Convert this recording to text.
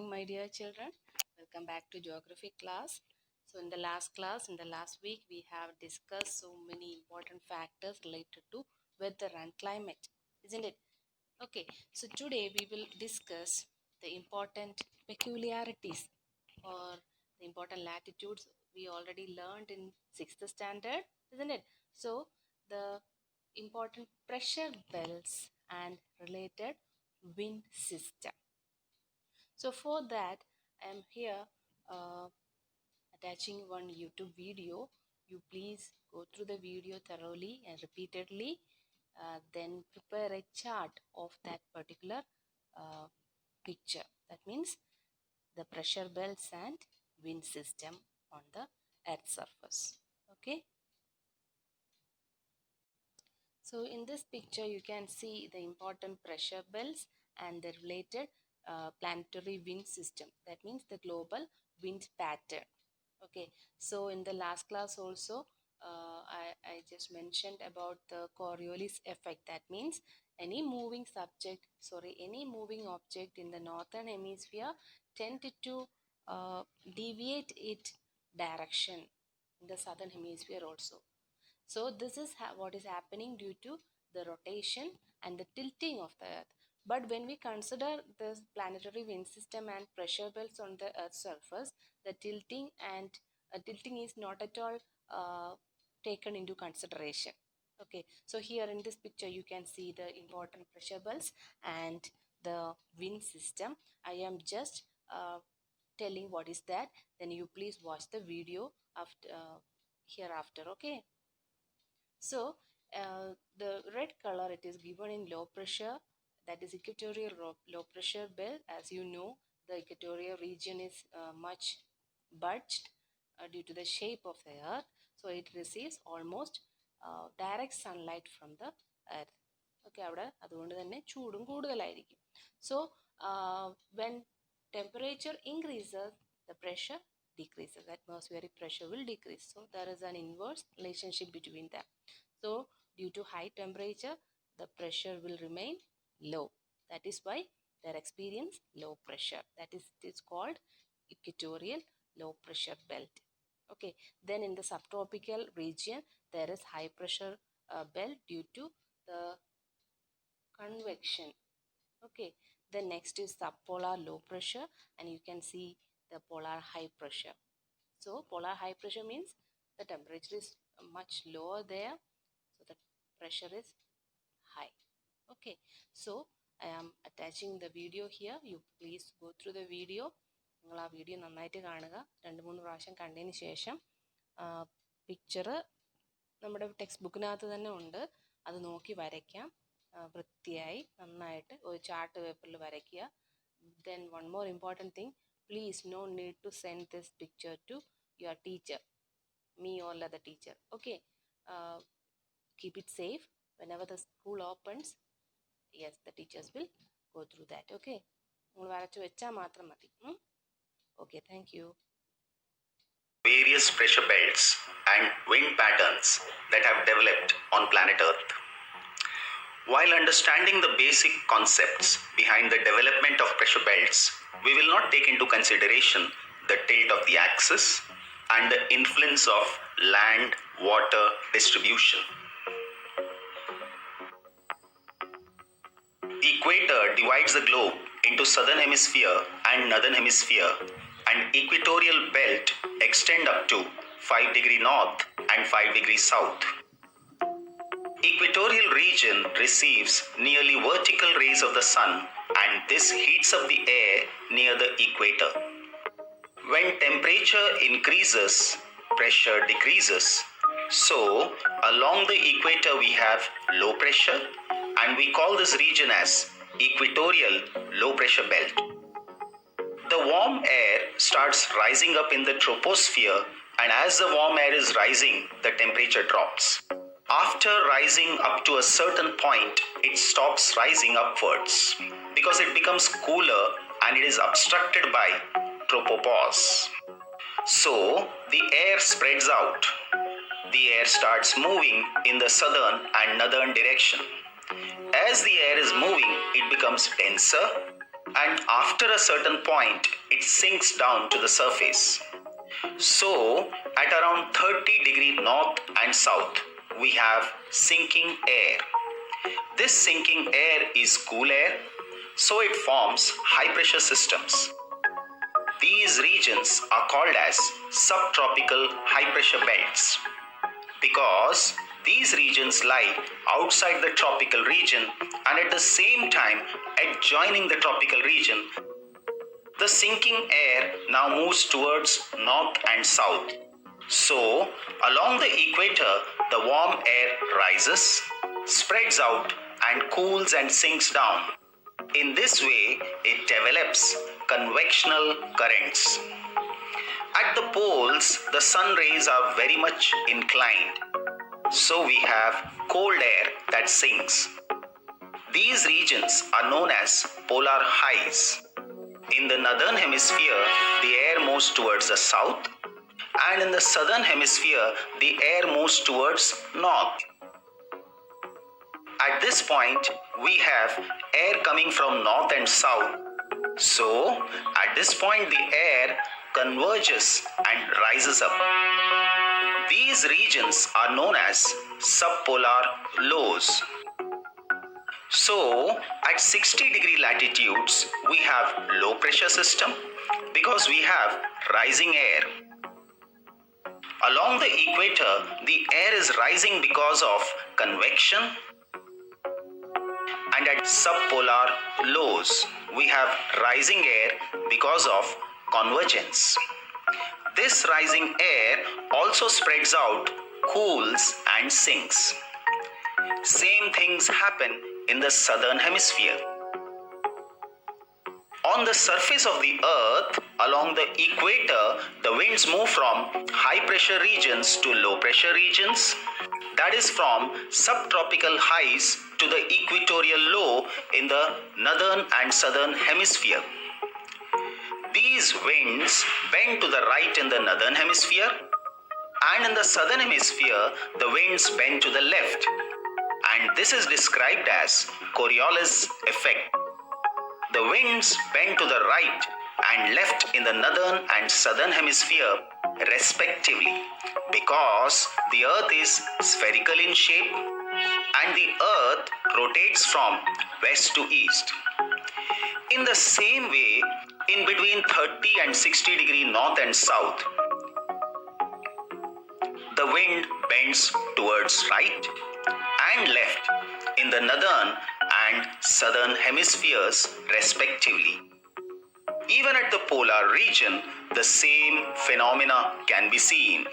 morning, my dear children. Welcome back to geography class. So in the last week, we have discussed so many important factors related to weather and climate, isn't it? Okay, so today we will discuss the important peculiarities or the important latitudes we already learned in 6th standard, isn't it? So the important pressure belts and related wind system. So for that, I am here attaching one YouTube video. You please go through the video thoroughly and repeatedly. Then prepare a chart of that particular picture. That means the pressure belts and wind system on the earth surface. Okay. So in this picture, you can see the important pressure belts and the related planetary wind system. That means the global wind pattern. Okay, so in the last class also, I just mentioned about the Coriolis effect. That means any moving object in the northern hemisphere tended to deviate its direction in the southern hemisphere also. So this is what is happening due to the rotation and the tilting of the earth. But when we consider this planetary wind system and pressure belts on the earth's surface, the tilting is not at all taken into consideration. Okay, so here in this picture you can see the important pressure belts and the wind system. I am just telling what is that. Then you please watch the video after hereafter. Okay. So the red color, it is given in low pressure, that is equatorial low pressure belt. As you know, the equatorial region is much budged due to the shape of the earth. So it receives almost direct sunlight from the earth. Okay, അവിടെ അതുകൊണ്ട് തന്നെ ചൂടും കൂടുതലായിരിക്കും. So when temperature increases, the pressure decreases. Atmospheric pressure will decrease. So there is an inverse relationship between them. So due to high temperature, the pressure will remain low. That is why they experience low pressure. That is, it is called equatorial low pressure belt. Okay, then in the subtropical region, there is high pressure belt due to the convection. Okay, then next is subpolar low pressure, and you can see the polar high pressure. So polar high pressure means the temperature is much lower there, so the pressure is high. Okay, so I am attaching the video here. You please go through the video. നിങ്ങൾ ആ video നന്നായിട്ട് കാണുക. 2-3 പ്രാവശ്യം കണ്ടതിന് ശേഷം picture നമ്മുടെ text ബുക്കിനകത്ത് തന്നെ ഉണ്ട്, അത് നോക്കി വരയ്ക്കാം. വൃത്തിയായി നന്നായിട്ട് ഒരു ചാർട്ട് പേപ്പറിൽ വരയ്ക്കുക. Then one more important thing, please no need to send this picture to your teacher, me or the teacher. Okay, keep it safe. Whenever the school opens, yes, the teachers will go through that. Okay, നിങ്ങൾ വരച്ചു വെച്ചാൽ മാത്രം മതി. Okay, thank you. Various pressure belts and wind patterns that have developed on planet Earth. While understanding the basic concepts behind the development of pressure belts, we will not take into consideration the tilt of the axis and the influence of land-water distribution. The equator divides the globe into southern hemisphere and northern hemisphere, and equatorial belt extend up to 5° north and 5° south. Equatorial region receives nearly vertical rays of the sun, and this heats up the air near the equator. When temperature increases, pressure decreases. So, along the equator we have low pressure, and we call this region as equatorial low pressure belt. The warm air starts rising up in the troposphere, and as the warm air is rising, the temperature drops. After rising up to a certain point, it stops rising upwards because it becomes cooler and it is obstructed by tropopause. So, the air spreads out. The air starts moving in the southern and northern direction. As the air is moving, it becomes denser and after a certain point, it sinks down to the surface. So, at around 30° north and south, we have sinking air. This sinking air is cool air, so it forms high pressure systems. These regions are called as subtropical high pressure belts because these regions lie outside the tropical region and at the same time adjoining the tropical region. The sinking air now moves towards north and south. So, along the equator, the warm air rises, spreads out, and cools and sinks down. In this way, it develops convectional currents. At the poles, the sun rays are very much inclined. So we have cold air that sinks. These regions are known as polar highs. In the northern hemisphere, the air moves towards the south, and in the southern hemisphere, the air moves towards north. At this point, we have air coming from north and south. So, at this point, the air converges and rises up. These regions are known as subpolar lows. So, at 60° latitudes, we have low pressure system because we have rising air. Along the equator, the air is rising because of convection, and at subpolar lows, we have rising air because of convergence. This rising air also spreads out, cools and sinks. Same things happen in the southern hemisphere. On the surface of the earth, along the equator, the winds move from high pressure regions to low pressure regions. That is from subtropical highs to the equatorial low in the northern and southern hemisphere. These winds bend to the right in the northern hemisphere, and in the southern hemisphere, the winds bend to the left. And this is described as Coriolis effect. The winds bend to the right and left in the northern and southern hemisphere respectively because the earth is spherical in shape and the earth rotates from west to east. In the same way, in between 30 and 60° north and south, the wind bends towards right and left in the northern and southern hemispheres respectively. Even at the polar region, the same phenomena can be seen.